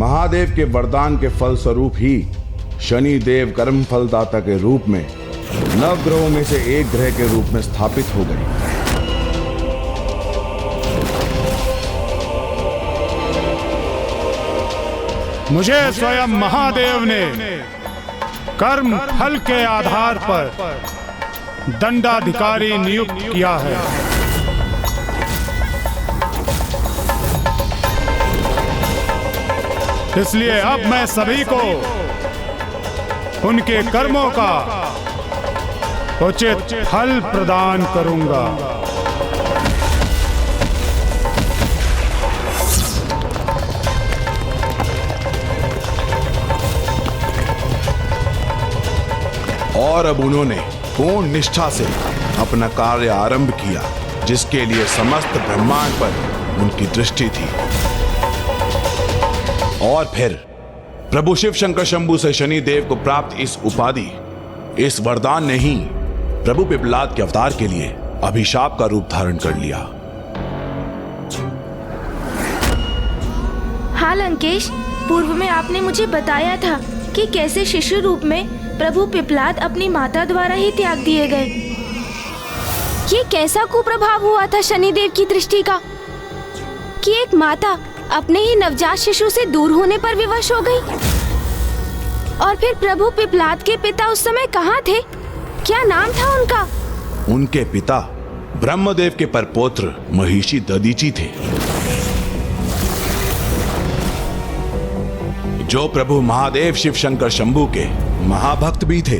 महादेव के वरदान के फल स्वरूप ही शनि देव कर्म फलदाता के रूप में नवग्रहों में से एक ग्रह के रूप में स्थापित हो गए। मुझे स्वयं महादेव ने कर्म फल के आधार पर दंडाधिकारी नियुक्त किया है। इसलिए अब मैं सभी को उनके कर्मों का उचित फल प्रदान करूंगा। और अब उन्होंने पूर्ण निष्ठा से अपना कार्य आरंभ किया, जिसके लिए समस्त ब्रह्मांड पर उनकी दृष्टि थी। और फिर प्रभु शिव शंकर शंभु से शनि देव को प्राप्त इस उपाधि, इस वरदान ने ही प्रभु पिपलाद के अवतार के लिए अभिशाप का रूप धारण कर लिया। हाँ लंकेश, पूर्व में आपने मुझे बताया था कि कैसे शिशु रूप में प्रभु पिपलाद अपनी माता द्वारा ही त्याग दिए गए। ये कैसा कुप्रभाव हुआ था शनिदेव की दृष्टि का कि एक माता अपने ही नवजात शिशु से दूर होने पर विवश हो गई। और फिर प्रभु पिपलाद के पिता उस समय कहाँ थे? क्या नाम था उनका? उनके पिता ब्रह्मदेव के परपौत्र महिषी दधीची थे, जो प्रभु महादेव शिव शंकर शंभु के महाभक्त भी थे।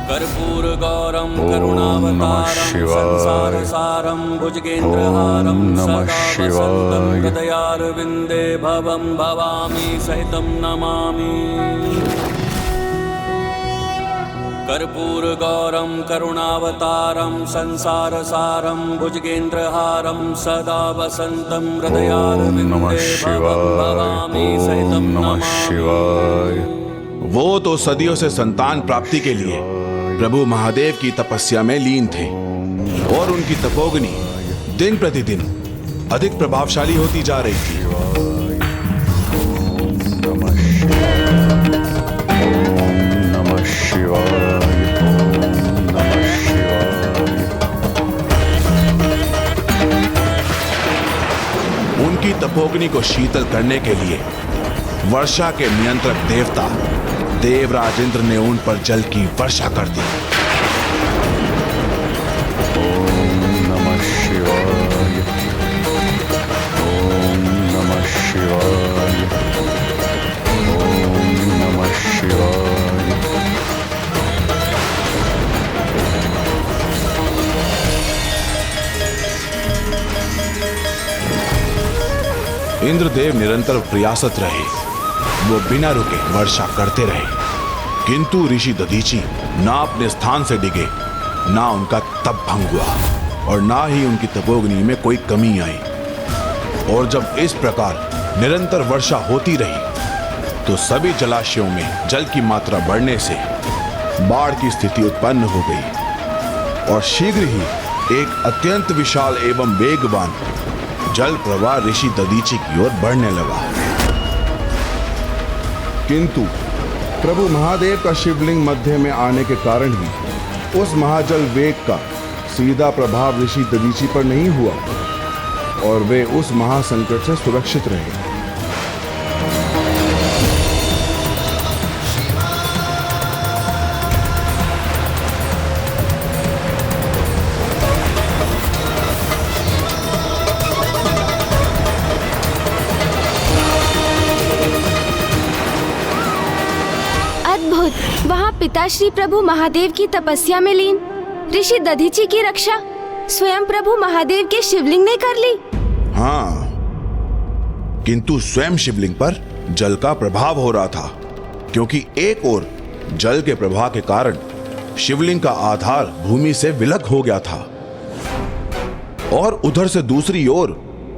कर्पूर गौरम करुणावतारम संसार सारम भुजगेंद्रहारम सदा वसंतम हृदयारविंदे भवम भवामी सहितम नमामि। कर्पूर गौरम करुणावतारम संसार सारम भुजगेंद्रहारम सदा वसंतम हृदयारविंदे भवम भवामी सहितम नमामि। वो तो सदियों से संतान प्राप्ति के लिए प्रभु महादेव की तपस्या में लीन थे, और उनकी तपोग्नि दिन प्रतिदिन अधिक प्रभावशाली होती जा रही थी। उनकी तपोग्नि को शीतल करने के लिए वर्षा के नियंत्रक देवता देवराज इंद्र ने उन पर जल की वर्षा कर दी। ओम नमः शिवाय। ओम नमः शिवाय। ओम नमः शिवाय। इंद्रदेव निरंतर प्रयासत रहे, वो बिना रुके वर्षा करते रहे, किंतु ऋषि दधीची ना अपने स्थान से डिगे, ना उनका तप भंग हुआ, और ना ही उनकी तपोग्नि में कोई कमी आई। और जब इस प्रकार निरंतर वर्षा होती रही तो सभी जलाशयों में जल की मात्रा बढ़ने से बाढ़ की स्थिति उत्पन्न हो गई, और शीघ्र ही एक अत्यंत विशाल एवं वेगवान जल प्रवाह ऋषि दधीची की ओर बढ़ने लगा। किंतु प्रभु महादेव का शिवलिंग मध्य में आने के कारण ही उस महाजल वेग का सीधा प्रभाव ऋषि दधीची पर नहीं हुआ, और वे उस महासंकट से सुरक्षित रहे। वहाँ पिताश्री प्रभु महादेव की तपस्या में लीन ऋषि दधीची की रक्षा स्वयं प्रभु महादेव के शिवलिंग ने कर ली। हाँ, किंतु स्वयं शिवलिंग पर जल का प्रभाव हो रहा था, क्योंकि एक ओर जल के प्रभाव के कारण शिवलिंग का आधार भूमि से विलग हो गया था, और उधर से दूसरी ओर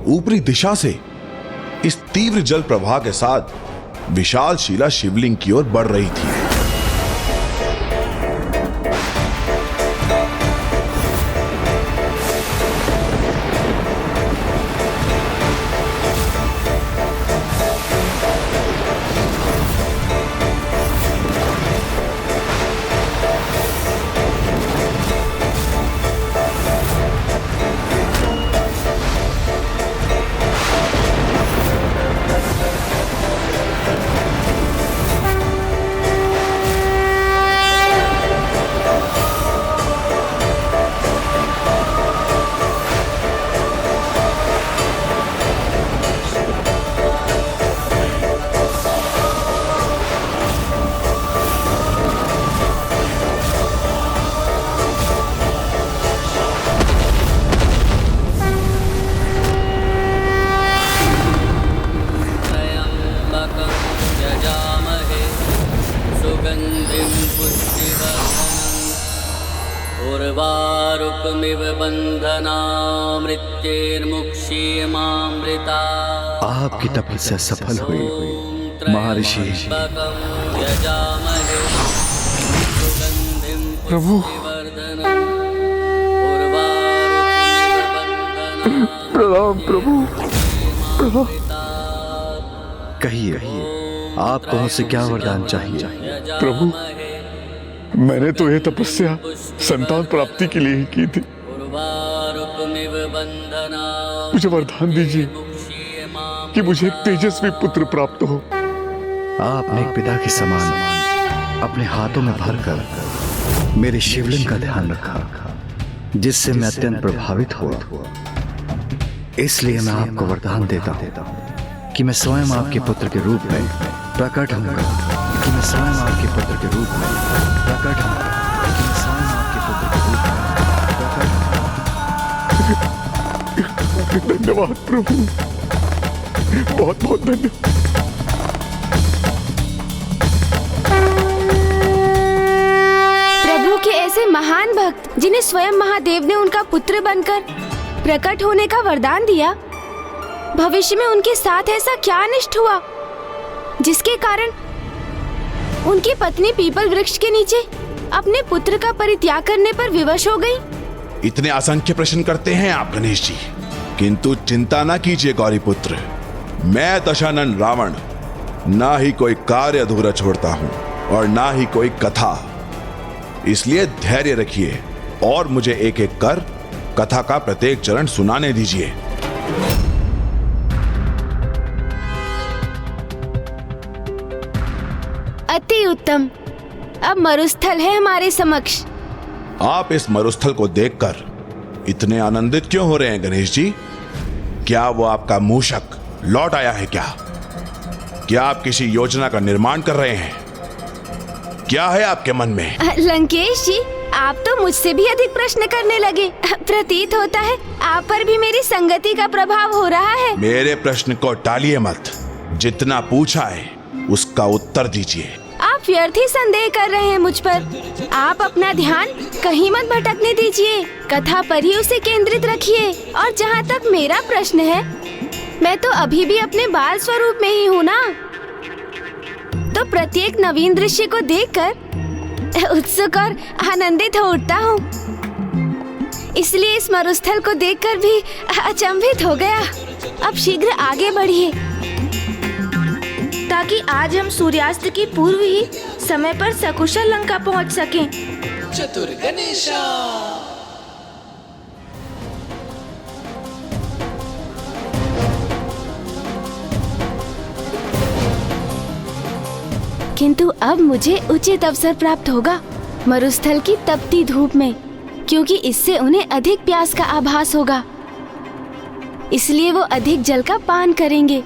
ऊपरी दिशा से इस तीव्र जल प्रवाह के साथ विशाल शिला शिवलिंग की ओर बढ़ रही थी। रूपारुकमिव बन्धनामृत्यैर्मुक्ष्यमामृता आपकी तपस्या सफल हुई महर्षि। प्रभु प्रणाम प्रभु, प्रणाम। कहिए आपको मुझसे क्या वरदान चाहिए? प्रभु, मैंने तो यह तपस्या संतान प्राप्ति के लिए ही की थी। मुझे वरदान दीजिए कि मुझे एक तेजस्वी पुत्र प्राप्त हो। आपने एक पिता के समान अपने हाथों में भरकर मेरे शिवलिंग का ध्यान रखा, जिससे मैं अत्यंत प्रभावित हुआ। इसलिए मैं आपको वरदान देता हूँ कि मैं स्वयं आपके पुत्र के रूप में प्रकट होऊंगा, कि मैं स्वयं आपके पुत्र के रूप में प्रकट होऊंगा, कि मैं स्वयं आपके पुत्र के रूप में प्रकट होऊंगा। धन्यवाद प्रभु, बहुत बहुत धन्यवाद। प्रभु के ऐसे महान भक्त जिन्हें स्वयं महादेव ने उनका पुत्र बनकर प्रकट होने का वरदान दिया, भविष्य में उनके साथ ऐसा क्या अनिष्ट हुआ जिसके कारण उनकी पत्नी पीपल वृक्ष के नीचे अपने पुत्र का परित्याग करने पर विवश हो गई? इतने असंख्य प्रश्न करते हैं आप गणेश जी, किंतु चिंता ना कीजिए गौरी पुत्र। मैं दशानन रावण ना ही कोई कार्य अधूरा छोड़ता हूं और ना ही कोई कथा। इसलिए धैर्य रखिए और मुझे एक एक कर कथा का प्रत्येक चरण सुनाने दीजिए। अति उत्तम। अब मरुस्थल है हमारे समक्ष। आप इस मरुस्थल को देखकर इतने आनंदित क्यों हो रहे हैं गणेश जी? क्या वो आपका मूषक लौट आया है क्या? क्या आप किसी योजना का निर्माण कर रहे हैं? क्या है आपके मन में? लंकेश जी, आप तो मुझसे भी अधिक प्रश्न करने लगे। प्रतीत होता है आप पर भी मेरी संगति का प्रभाव हो रहा है। मेरे प्रश्न को टालिए मत। जितना पूछा है उसका उत्तर दीजिए। आप व्यर्थ ही संदेह कर रहे हैं मुझ पर। आप अपना ध्यान कहीं मत भटकने दीजिए, कथा पर ही उसे केंद्रित रखिए। और जहाँ तक मेरा प्रश्न है, मैं तो अभी भी अपने बाल स्वरूप में ही हूँ ना, तो प्रत्येक नवीन दृश्य को देखकर उत्सुक और आनंदित हो उठता हूँ। इसलिए इस मरुस्थल को देखकर भी अचंभित हो गया। अब शीघ्र आगे बढ़िए, ताकि आज हम सूर्यास्त की पूर्व ही समय पर सकुशल लंका पहुंच सकें। चतुर गणेशा। किंतु अब मुझे उचित अवसर प्राप्त होगा मरुस्थल की तपती धूप में, क्योंकि इससे उन्हें अधिक प्यास का आभास होगा। इसलिए वो अधिक जल का पान करेंगे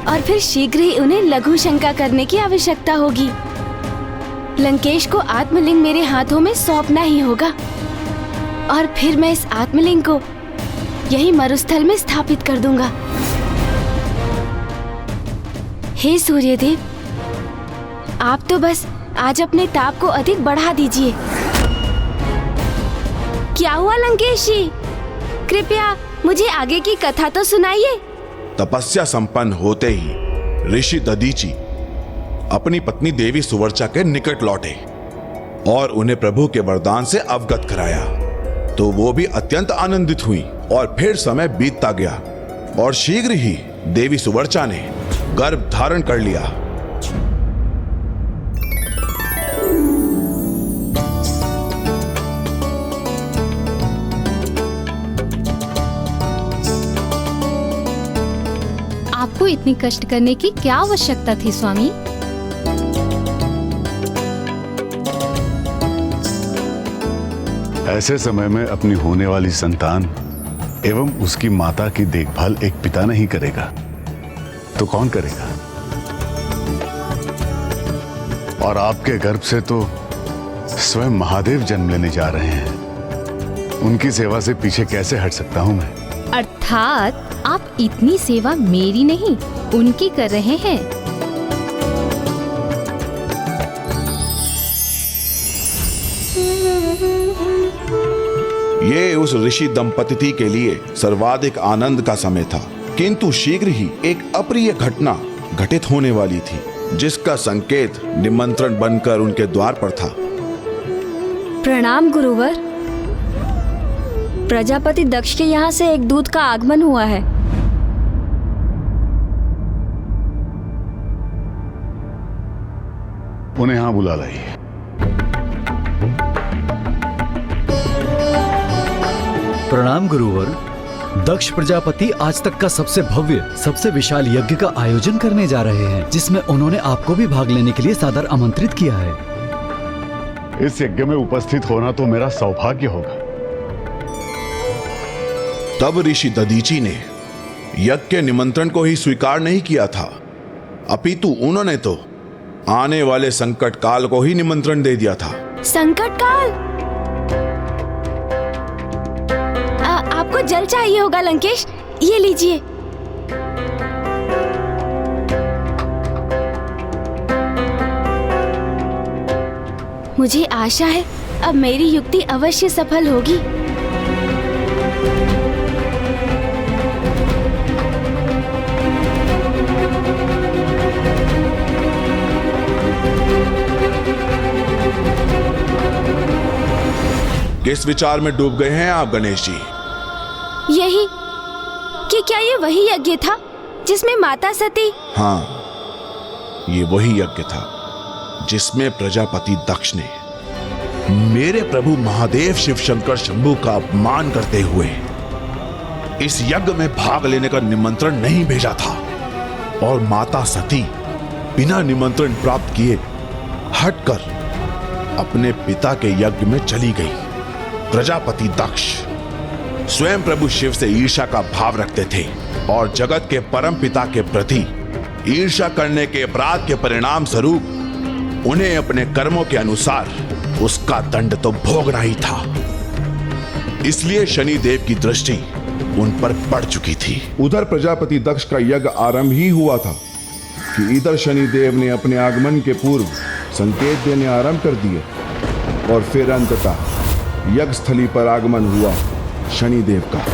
और फिर शीघ्र ही उन्हें लघु शंका करने की आवश्यकता होगी। लंकेश को आत्मलिंग मेरे हाथों में सौंपना ही होगा और फिर मैं इस आत्मलिंग को यही मरुस्थल में स्थापित कर दूंगा। हे सूर्यदेव, आप तो बस आज अपने ताप को अधिक बढ़ा दीजिए। क्या हुआ लंकेश जी? कृपया मुझे आगे की कथा तो सुनाइए। तपस्या संपन्न होते ही ऋषि दधीचि अपनी पत्नी देवी सुवर्चा के निकट लौटे और उन्हें प्रभु के वरदान से अवगत कराया। तो वो भी अत्यंत आनंदित हुई और फिर समय बीतता गया और शीघ्र ही देवी सुवर्चा ने गर्भ धारण कर लिया। आपको इतनी कष्ट करने की क्या आवश्यकता थी स्वामी? ऐसे समय में अपनी होने वाली संतान एवं उसकी माता की देखभाल एक पिता नहीं करेगा तो कौन करेगा? और आपके गर्भ से तो स्वयं महादेव जन्म लेने जा रहे हैं। उनकी सेवा से पीछे कैसे हट सकता हूं मैं? अर्थात आप इतनी सेवा मेरी नहीं, उनकी कर रहे हैं। ये उस ऋषि दंपति के लिए सर्वाधिक आनंद का समय था, किंतु शीघ्र ही एक अप्रिय घटना घटित होने वाली थी, जिसका संकेत निमंत्रण बनकर उनके द्वार पर था। प्रणाम गुरुवर। प्रजापति दक्ष के यहाँ से एक दूत का आगमन हुआ है। उन्हें यहां बुला लाइए। प्रणाम गुरुवर। दक्ष प्रजापति आज तक का सबसे भव्य, सबसे विशाल यज्ञ का आयोजन करने जा रहे हैं, जिसमें उन्होंने आपको भी भाग लेने के लिए सादर आमंत्रित किया है। इस यज्ञ में उपस्थित होना तो मेरा सौभाग्य होगा। तब ऋषि दधीचि ने यज्ञ के निमंत्रण को ही स्वीकार नहीं किया था, अपितु उन्होंने तो आने वाले संकट काल को ही निमंत्रण दे दिया था। संकट काल? आपको जल चाहिए होगा लंकेश, ये लीजिए। मुझे आशा है अब मेरी युक्ति अवश्य सफल होगी। किस विचार में डूब गए हैं आप गणेश जी? यही कि क्या ये वही यज्ञ था जिसमें माता सती? हाँ, ये वही यज्ञ था जिसमें प्रजापति दक्ष ने मेरे प्रभु महादेव शिव शंकर शंभू का अपमान करते हुए इस यज्ञ में भाग लेने का निमंत्रण नहीं भेजा था, और माता सती बिना निमंत्रण प्राप्त किए हटकर अपने पिता के यज्ञ में चली गई। प्रजापति दक्ष स्वयं प्रभु शिव से ईर्ष्या का भाव रखते थे, और जगत के परम पिता के प्रति ईर्ष्या करने के अपराध के परिणाम स्वरूप उन्हें अपने कर्मों के अनुसार उसका दंड तो भोगना ही था। इसलिए शनि देव की दृष्टि उन पर पड़ चुकी थी। उधर प्रजापति दक्ष का यज्ञ आरंभ ही हुआ था कि इधर शनि देव ने अपने आगमन के पूर्व संकेत देने आरंभ कर दिए, और फिर अंततः यज्ञ स्थली पर आगमन हुआ शनि देव का।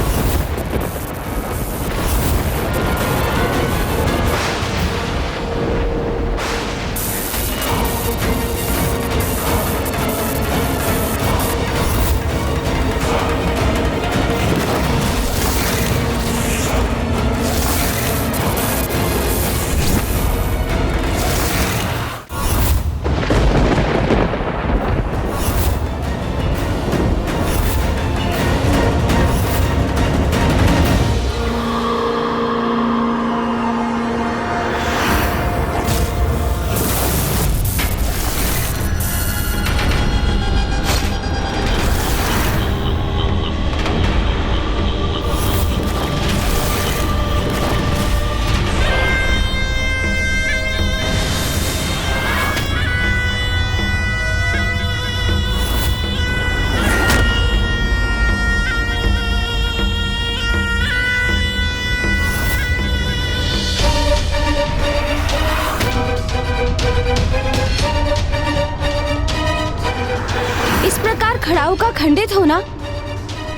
खड़ाऊ का खंडित होना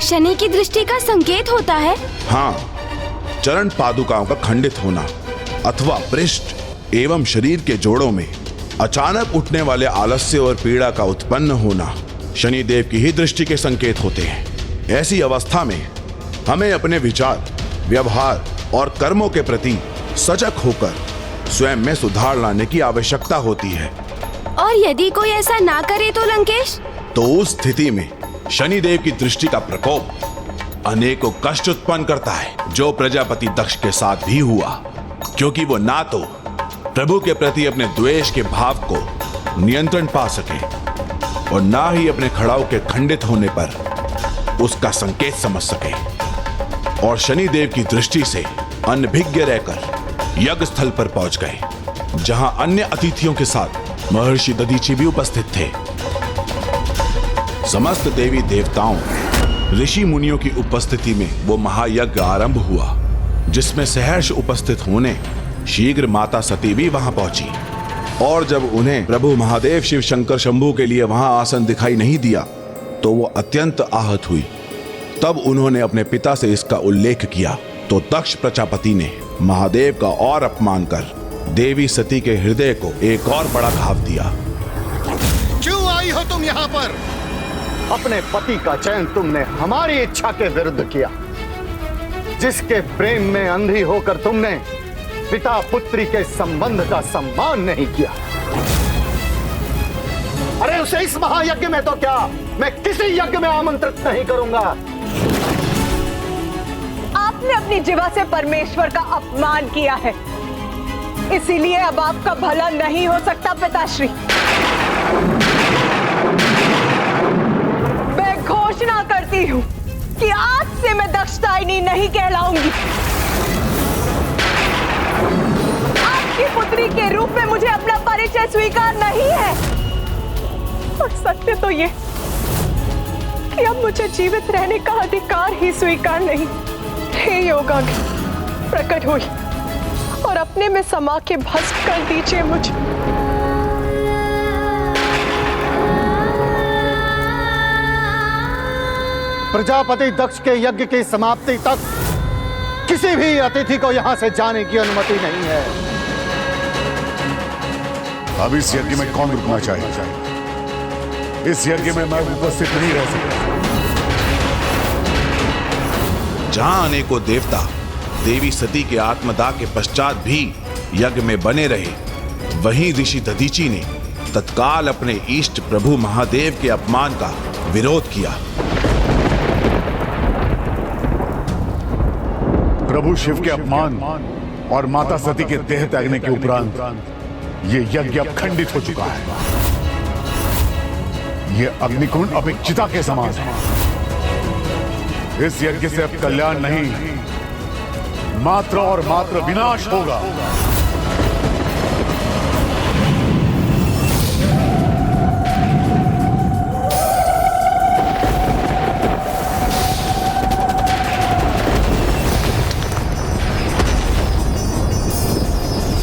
शनि की दृष्टि का संकेत होता है। हाँ, चरण पादुकाओं का खंडित होना अथवा पृष्ठ एवं शरीर के जोड़ों में अचानक उठने वाले आलस्य और पीड़ा का उत्पन्न होना शनि देव की ही दृष्टि के संकेत होते हैं। ऐसी अवस्था में हमें अपने विचार, व्यवहार और कर्मों के प्रति सजग होकर स्वयं में सुधार लाने की आवश्यकता होती है। और यदि कोई ऐसा ना करे तो लंकेश? तो उस स्थिति में शनि देव की दृष्टि का प्रकोप अनेकों कष्ट उत्पन्न करता है, जो प्रजापति दक्ष के साथ भी हुआ, क्योंकि वो ना तो प्रभु के प्रति अपने द्वेष के भाव को नियंत्रण पा सके और ना ही अपने खड़ाऊ के खंडित होने पर उसका संकेत समझ सके, और शनि देव की दृष्टि से अनभिज्ञ रहकर यज्ञ स्थल पर पहुंच गए, जहां अन्य अतिथियों के साथ महर्षि दधीचि भी उपस्थित थे। समस्त देवी देवताओं, ऋषि मुनियों की उपस्थिति में वो महायज्ञ आरंभ हुआ, जिसमें सहर्ष उपस्थित होने शीघ्र माता सती भी वहां पहुंची। और जब उन्हें प्रभु महादेव शिव शंकर शंभू के लिए वहां आसन दिखाई नहीं दिया, तो वो अत्यंत आहत हुई तब उन्होंने अपने पिता से इसका उल्लेख किया तो दक्ष प्रजापति ने महादेव का और अपमान कर देवी सती के हृदय को एक और बड़ा घाव दिया। क्यों आई हो तुम यहाँ पर? अपने पति का चयन तुमने हमारी इच्छा के विरुद्ध किया। जिसके प्रेम में अंधी होकर तुमने पिता पुत्री के संबंध का सम्मान नहीं किया। अरे उसे इस महायज्ञ में तो क्या, मैं किसी यज्ञ में आमंत्रित नहीं करूंगा। आपने अपनी जीवा से परमेश्वर का अपमान किया है, इसीलिए अब आपका भला नहीं हो सकता पिताश्री। मैं घोषणा करती हूँ कि आज से मैं दक्षदायिनी नहीं कहलाऊंगी। आपकी पुत्री के रूप में मुझे अपना परिचय स्वीकार नहीं है। और सत्य तो ये कि अब मुझे जीवित रहने का अधिकार ही स्वीकार नहीं। हे योगाग्नि, प्रकट हुई और अपने में समा के भस्म कर दीजिए मुझे। प्रजापति दक्ष के यज्ञ की समाप्ति तक किसी भी अतिथि को यहां से जाने की अनुमति नहीं है। अब इस यज्ञ में कौन रुकना चाहिए? इस यज्ञ में मैं उपस्थित नहीं रह सकता। जहां अनेकों देवता देवी सती के आत्मदाह के पश्चात भी यज्ञ में बने रहे, वहीं ऋषि दधीची ने तत्काल अपने इष्ट प्रभु महादेव के अपमान का विरोध किया। प्रभु शिव के अपमान और माता सती के देह त्यागने के उपरांत ये यज्ञ अब खंडित हो चुका है। ये अग्निकुंड अब एक चिता के समान है। इस यज्ञ से अब कल्याण नहीं, मात्र और मात्र विनाश होगा।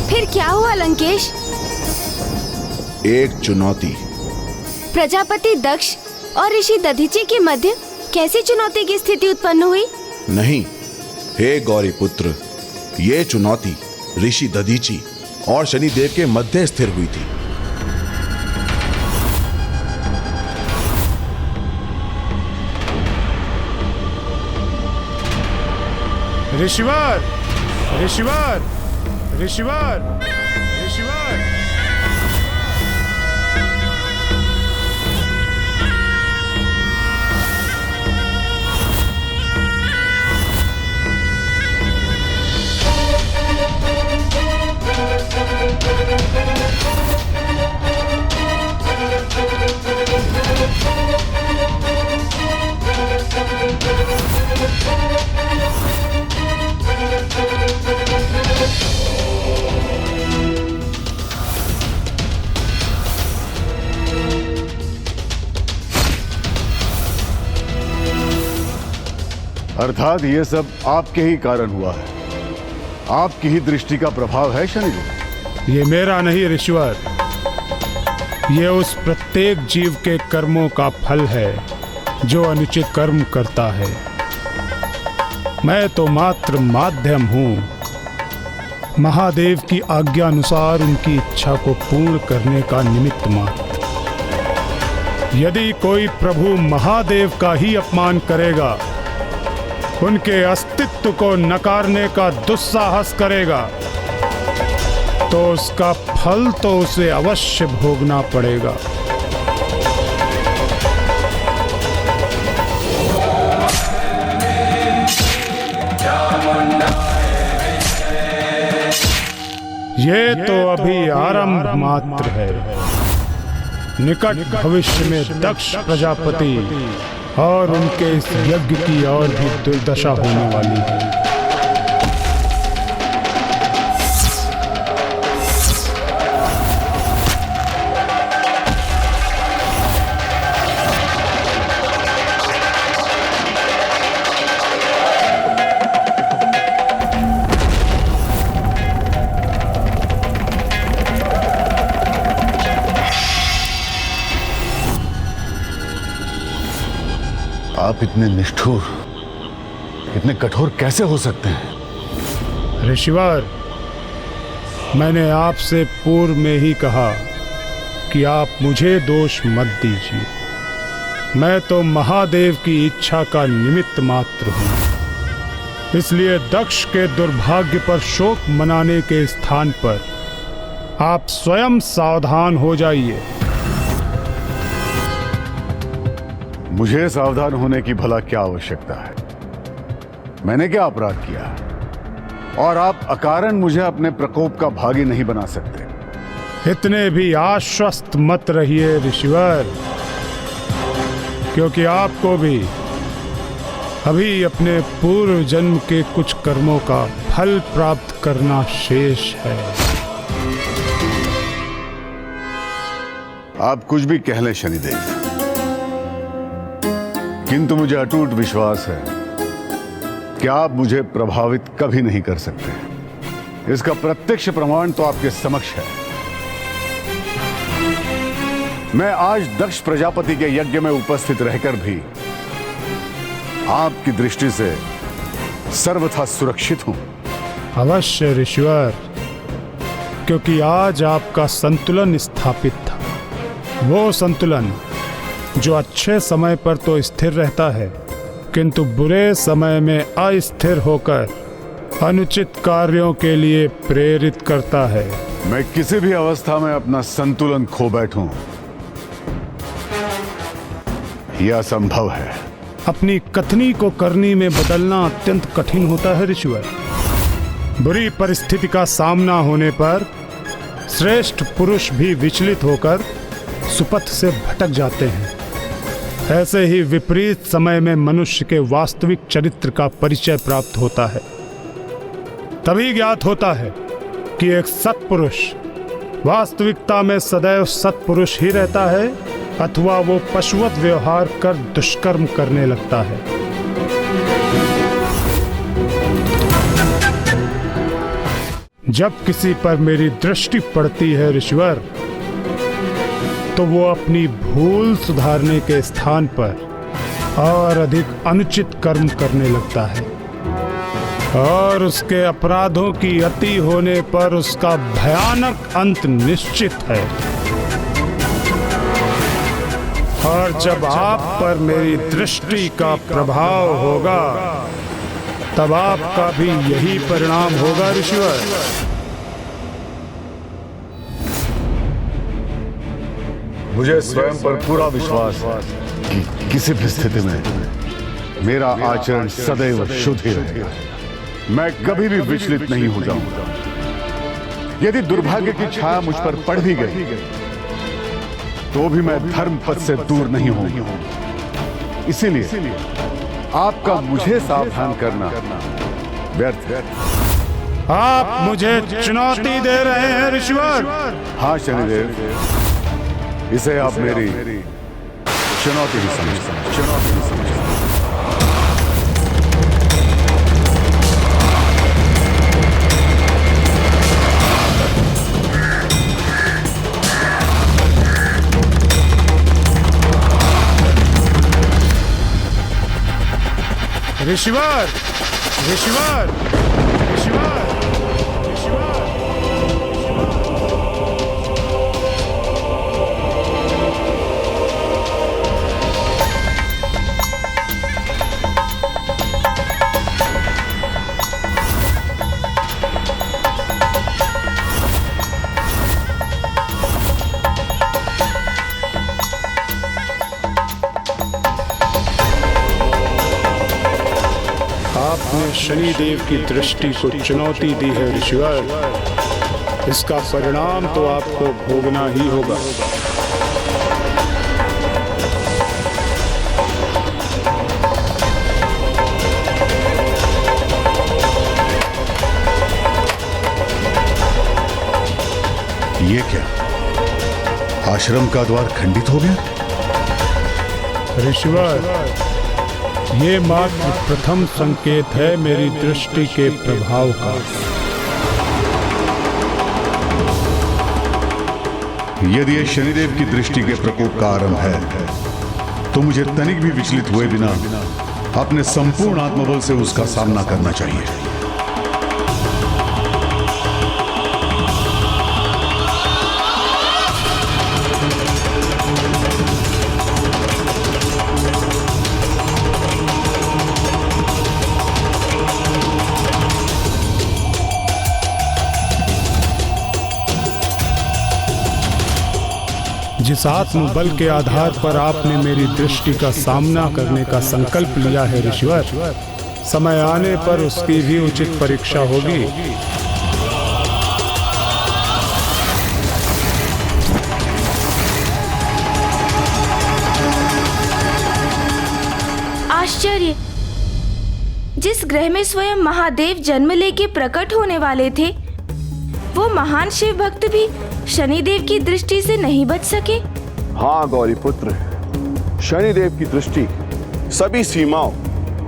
फिर क्या हुआ लंकेश? एक चुनौती। प्रजापति दक्ष और ऋषि दधीची के मध्य कैसी चुनौती की स्थिति उत्पन्न हुई? नहीं, हे गौरी पुत्र, ये चुनौती ऋषि दधीची और शनिदेव के मध्य स्थिर हुई थी। ऋषिवर, ऋषिवर, ऋषिवर, ऋषिवर। अर्थात ये सब आपके ही कारण हुआ है। आपकी ही दृष्टि का प्रभाव है शनिदेव। ये मेरा नहीं ऋषिवर, ये उस प्रत्येक जीव के कर्मों का फल है जो अनुचित कर्म करता है। मैं तो मात्र माध्यम हूं, महादेव की आज्ञा अनुसार उनकी इच्छा को पूर्ण करने का निमित्त मात्र। यदि कोई प्रभु महादेव का ही अपमान करेगा, उनके अस्तित्व को नकारने का दुस्साहस करेगा, तो उसका फल तो उसे अवश्य भोगना पड़ेगा। ये तो अभी आरंभ मात्र है। निकट भविष्य में दक्ष प्रजापति और उनके इस यज्ञ की और भी दुर्दशा होने वाली है। आप इतने निष्ठुर इतने कठोर कैसे हो सकते हैं? ऋषिवर, मैंने आपसे पूर्व में ही कहा कि आप मुझे दोष मत दीजिए। मैं तो महादेव की इच्छा का निमित्त मात्र हूं। इसलिए दक्ष के दुर्भाग्य पर शोक मनाने के स्थान पर आप स्वयं सावधान हो जाइए। मुझे सावधान होने की भला क्या आवश्यकता है? मैंने क्या अपराध किया? और आप अकारण मुझे अपने प्रकोप का भागी नहीं बना सकते। इतने भी आश्वस्त मत रहिए ऋषिवर, क्योंकि आपको भी अभी अपने पूर्व जन्म के कुछ कर्मों का फल प्राप्त करना शेष है। आप कुछ भी कह लें शनिदेव, किंतु मुझे अटूट विश्वास है कि आप मुझे प्रभावित कभी नहीं कर सकते। इसका प्रत्यक्ष प्रमाण तो आपके समक्ष है। मैं आज दक्ष प्रजापति के यज्ञ में उपस्थित रहकर भी आपकी दृष्टि से सर्वथा सुरक्षित हूं। अवश्य ऋषिवर, क्योंकि आज आपका संतुलन स्थापित था। वो संतुलन जो अच्छे समय पर तो स्थिर रहता है, किंतु बुरे समय में अस्थिर होकर अनुचित कार्यों के लिए प्रेरित करता है। मैं किसी भी अवस्था में अपना संतुलन खो बैठूं, यह असंभव है। अपनी कथनी को करनी में बदलना अत्यंत कठिन होता है ऋषिवर। बुरी परिस्थिति का सामना होने पर श्रेष्ठ पुरुष भी विचलित होकर सुपथ से भटक जाते हैं। ऐसे ही विपरीत समय में मनुष्य के वास्तविक चरित्र का परिचय प्राप्त होता है। तभी ज्ञात होता है कि एक सत्पुरुष वास्तविकता में सदैव सत्पुरुष ही रहता है अथवा वो पशुवत व्यवहार कर दुष्कर्म करने लगता है। जब किसी पर मेरी दृष्टि पड़ती है ऋषिवर, तो वो अपनी भूल सुधारने के स्थान पर और अधिक अनुचित कर्म करने लगता है, और उसके अपराधों की अति होने पर उसका भयानक अंत निश्चित है। और जब आप पर मेरी दृष्टि का प्रभाव होगा, तब आपका भी यही परिणाम होगा ऋषिवर। मुझे स्वयं पर पूरा विश्वास है कि किसी भी स्थिति में मेरा आचरण सदैव शुद्ध ही रहेगा। मैं कभी भी विचलित नहीं हो जाऊंगा। यदि दुर्भाग्य की छाया मुझ पर पड़ भी गई, तो भी मैं धर्म पथ से दूर नहीं होऊंगा। इसीलिए आपका मुझे सावधान करना व्यर्थ है। आप मुझे चुनौती दे रहे हैं ऋषिवर? हाँ शनिदेव, इसे आप मेरी चुनौती ही समझ। ऋषिवर, ऋषिवर, ऋषिवर, ऋषिवर। आपने शनिदेव की दृष्टि को चुनौती दी है ऋषिवर। इसका परिणाम तो आपको भोगना ही होगा। ये क्या? आश्रम का द्वार खंडित हो गया? ऋषिवर, ये मात्र प्रथम संकेत है मेरी दृष्टि के प्रभाव का। यदि ये शनिदेव की दृष्टि के प्रकोप का आरंभ है, तो मुझे तनिक भी विचलित हुए बिना अपने संपूर्ण आत्मबल से उसका सामना करना चाहिए। जिस आत्म बल के आधार पर आपने मेरी दृष्टि का सामना करने का संकल्प लिया है ऋषिवर, समय आने पर उसकी भी उचित परीक्षा होगी। आश्चर्य! जिस ग्रह में स्वयं महादेव जन्म लेके प्रकट होने वाले थे, वो महान शिव भक्त भी शनिदेव की दृष्टि से नहीं बच सके। हाँ गौरी पुत्र, शनिदेव की दृष्टि सभी सीमाओं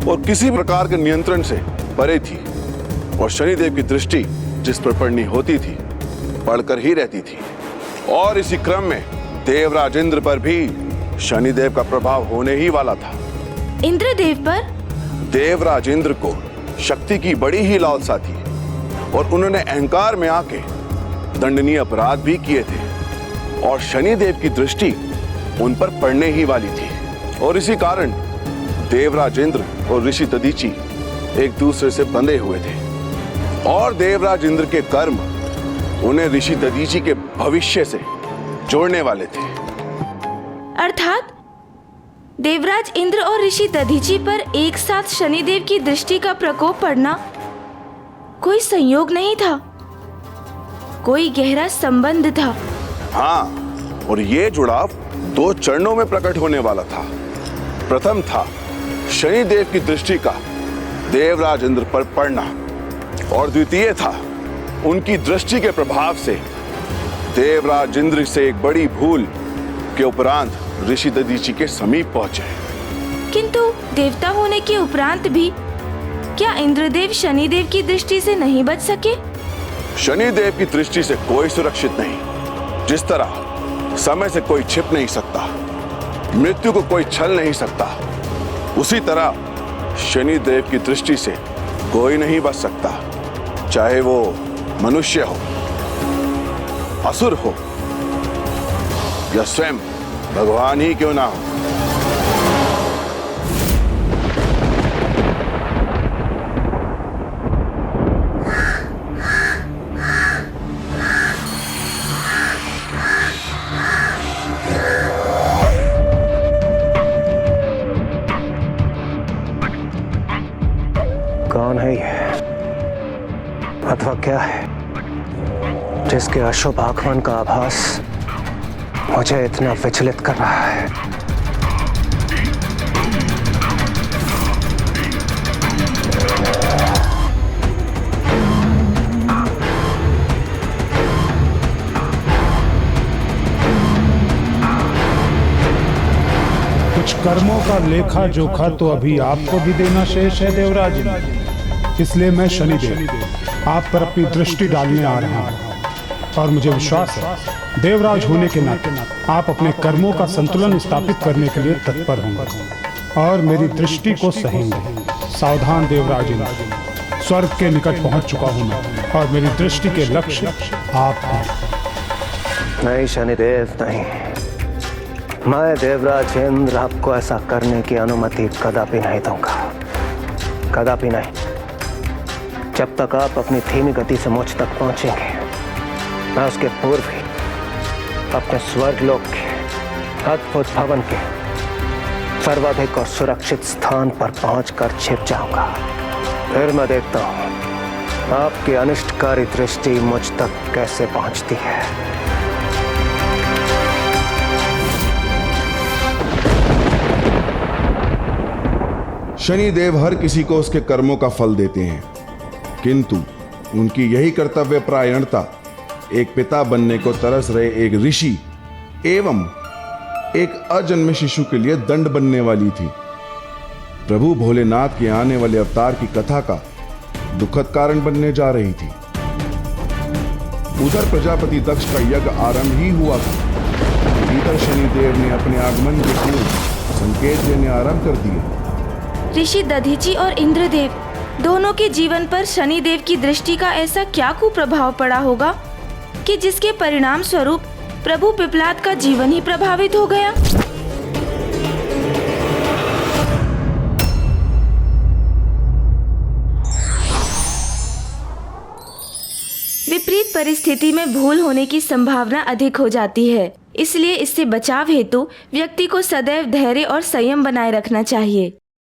और किसी प्रकार के नियंत्रण से परे थी, और शनिदेव की दृष्टि जिस पर पड़नी होती थी पड़कर ही रहती थी। और इसी क्रम में देवराज इंद्र पर भी शनिदेव का प्रभाव होने ही वाला था। इंद्रदेव पर? देवराज इंद्र को शक्ति की बड़ी ही लालसा थी, और उन्होंने अहंकार में आके दंडनीय अपराध भी किए थे, और शनिदेव की दृष्टि उन पर पड़ने ही वाली थी। और इसी कारण देवराज इंद्र और ऋषि दधीचि एक दूसरे से बंधे हुए थे, और देवराज इंद्र के कर्म उन्हें ऋषि दधीचि के भविष्य से जोड़ने वाले थे। अर्थात देवराज इंद्र और ऋषि दधीचि पर एक साथ शनिदेव की दृष्टि का प्रकोप पड़ना कोई संयोग नहीं था, कोई गहरा संबंध था। हाँ, और ये जुड़ाव दो चरणों में प्रकट होने वाला था। प्रथम था शनिदेव की दृष्टि का देवराज इंद्र पर पड़ना, और द्वितीय था उनकी दृष्टि के प्रभाव से देवराज इंद्र से एक बड़ी भूल के उपरांत ऋषि दधीचि के समीप पहुंचे। किंतु देवता होने के उपरांत भी क्या इंद्रदेव शनिदेव की दृष्टि से नहीं बच सके? शनिदेव की दृष्टि से कोई सुरक्षित नहीं। जिस तरह समय से कोई छिप नहीं सकता, मृत्यु को कोई छल नहीं सकता, उसी तरह शनिदेव की दृष्टि से कोई नहीं बच सकता, चाहे वो मनुष्य हो, असुर हो, या स्वयं भगवान ही क्यों ना हो। कौन है ये, अथवा क्या है जिसके अशुभ आगमन का आभास मुझे इतना विचलित कर रहा है? कुछ कर्मों का लेखा जोखा तो अभी आपको भी देना शेष है देवराज, इसलिए मैं शनिदेव आप पर अपनी दृष्टि डालने आ रहा हूँ, और मुझे विश्वास है देवराज होने के नाते आप अपने कर्मों का संतुलन स्थापित करने के लिए तत्पर होंगे और मेरी दृष्टि को सहेंगे। सावधान देवराज, स्वर्ग के निकट पहुंच चुका हूं मैं, और मेरी दृष्टि के लक्ष्य आप हैं। नहीं शनिदेव नहीं, मैं देवराज इंद्र आपको ऐसा करने की अनुमति कदापि नहीं दूंगा, कदापि नहीं। जब तक आप अपनी धीमी गति से मुझ तक पहुंचेंगे, मैं उसके पूर्व ही अपने स्वर्गलोक के अद्भुत भवन के सर्वाधिक और सुरक्षित स्थान पर पहुंचकर छिप जाऊंगा। फिर मैं देखता हूं आपकी अनिष्टकारी दृष्टि मुझ तक कैसे पहुंचती है। शनिदेव हर किसी को उसके कर्मों का फल देते हैं, किंतु उनकी यही कर्तव्य परायणता एक पिता बनने को तरस रहे एक ऋषि एवं एक अजन्मे शिशु के लिए दंड बनने वाली थी। प्रभु भोलेनाथ के आने वाले अवतार की कथा का दुखद कारण बनने जा रही थी। उधर प्रजापति दक्ष का यज्ञ आरंभ ही हुआ था, इधर शनिदेव ने अपने आगमन के पूर्व संकेत देने आरंभ कर दिए। ऋषि दधीची और इंद्रदेव दोनों के जीवन पर शनिदेव की दृष्टि का ऐसा क्या कुप्रभाव पड़ा होगा कि जिसके परिणाम स्वरूप प्रभु पिपलाद का जीवन ही प्रभावित हो गया। विपरीत परिस्थिति में भूल होने की संभावना अधिक हो जाती है, इसलिए इससे बचाव हेतु व्यक्ति को सदैव धैर्य और संयम बनाए रखना चाहिए।